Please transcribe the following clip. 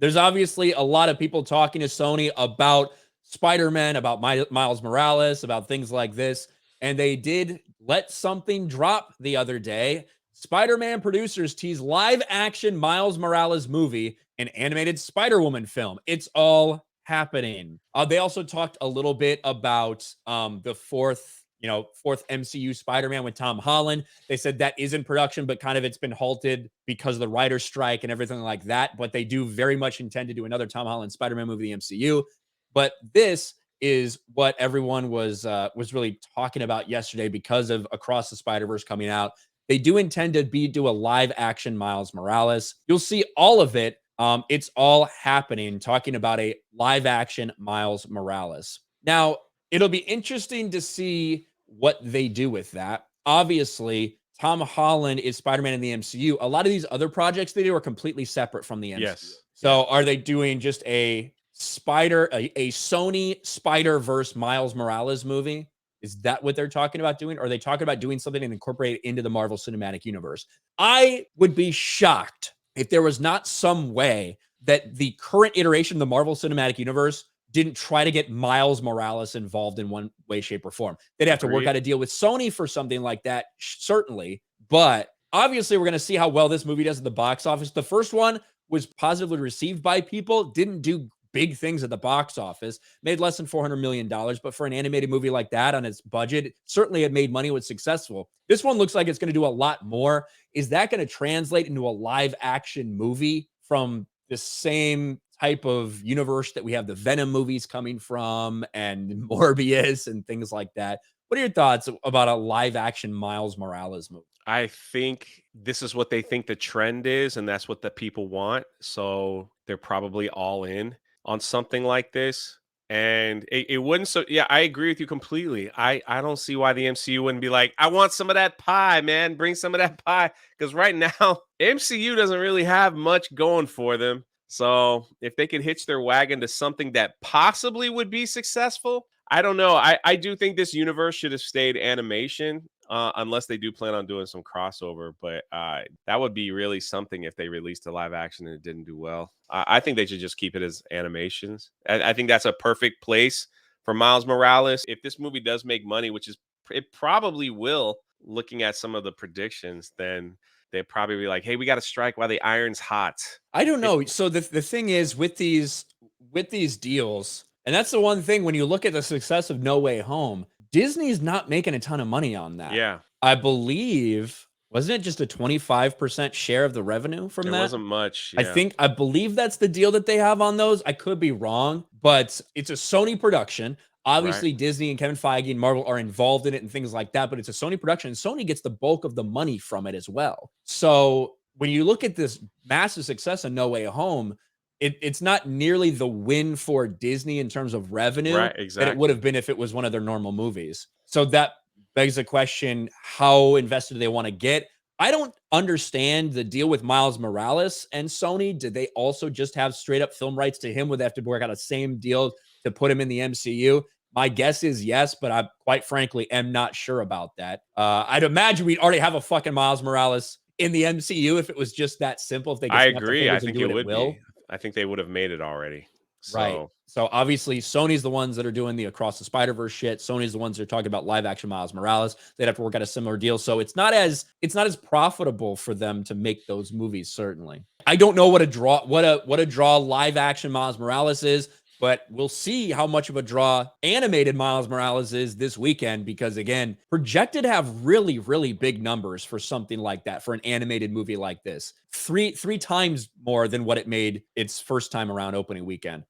there's obviously a lot of people talking to Sony about Spider-Man, about Miles Morales, about things like this. And they did let something drop the other day. Spider-Man producers tease live action Miles Morales movie and animated Spider-Woman film. It's all happening. They also talked a little bit about the fourth MCU Spider-Man with Tom Holland. They said that is in production, but kind of it's been halted because of the writer's strike and everything like that. But they do very much intend to do another Tom Holland Spider-Man movie in the MCU. But this is what everyone was really talking about yesterday because of Across the Spider-Verse coming out. They do intend to do a live action Miles Morales. You'll see all of it. It's all happening, talking about a live action Miles Morales. Now, it'll be interesting to see what they do with that. Obviously, Tom Holland is Spider-Man in the MCU. A lot of these other projects they do are completely separate from the MCU. Yes. So are they doing just a Sony Spider-Verse Miles Morales movie? Is that what they're talking about doing? Or are they talking about doing something and incorporate it into the Marvel Cinematic Universe? I would be shocked if there was not some way that the current iteration of the Marvel Cinematic Universe didn't try to get Miles Morales involved in one way, shape, or form. They'd have to work out a deal with Sony for something like that, certainly. But obviously, we're going to see how well this movie does at the box office. The first one was positively received by people, didn't do big things at the box office, made less than $400 million. But for an animated movie like that on its budget, certainly it made money, was successful. This one looks like it's going to do a lot more. Is that going to translate into a live action movie from the same type of universe that we have the Venom movies coming from and Morbius and things like that? What are your thoughts about a live action Miles Morales movie? I think this is what they think the trend is, and that's what the people want. So they're probably all in on something like this. And it wouldn't. So yeah, I agree with you completely. I don't see why the MCU wouldn't be like, I want some of that pie, man. Bring some of that pie. Because right now, MCU doesn't really have much going for them. So if they could hitch their wagon to something that possibly would be successful, I don't know. I do think this universe should have stayed animation, unless they do plan on doing some crossover. But that would be really something if they released a live action and it didn't do well. I think they should just keep it as animations. I think that's a perfect place for Miles Morales. If this movie does make money, which is it probably will, looking at some of the predictions, then they'd probably be like, hey, we got to strike while the iron's hot. I don't know. So the thing is with these deals, and that's the one thing when you look at the success of No Way Home, Disney's not making a ton of money on that. Yeah. I believe, wasn't it just a 25% share of the revenue from that? It wasn't much. Yeah. I believe that's the deal that they have on those. I could be wrong, but it's a Sony production. Obviously, Disney and Kevin Feige and Marvel are involved in it and things like that, but it's a Sony production, and Sony gets the bulk of the money from it as well. So when you look at this massive success of No Way Home, it's not nearly the win for Disney in terms of revenue Right, that it would have been if it was one of their normal movies. So that begs the question, how invested do they want to get? I don't understand the deal with Miles Morales and Sony. Did they also just have straight up film rights to him? Would they have to work out a same deal to put him in the MCU? My guess is yes, but I quite frankly am not sure about that. I'd imagine we'd already have a fucking Miles Morales in the MCU if it was just that simple. If they I just snap their agree. I fingers and think do it would will. be. I think they would have made it already. Right. So obviously Sony's the ones that are doing the Across the Spider-Verse shit. Sony's the ones that are talking about live action Miles Morales. They'd have to work out a similar deal. So it's not as profitable for them to make those movies, certainly. I don't know what a draw live action Miles Morales is, but we'll see how much of a draw animated Miles Morales is this weekend, because again, projected to have really, really big numbers for something like that, for an animated movie like this. Three times more than what it made its first time around opening weekend.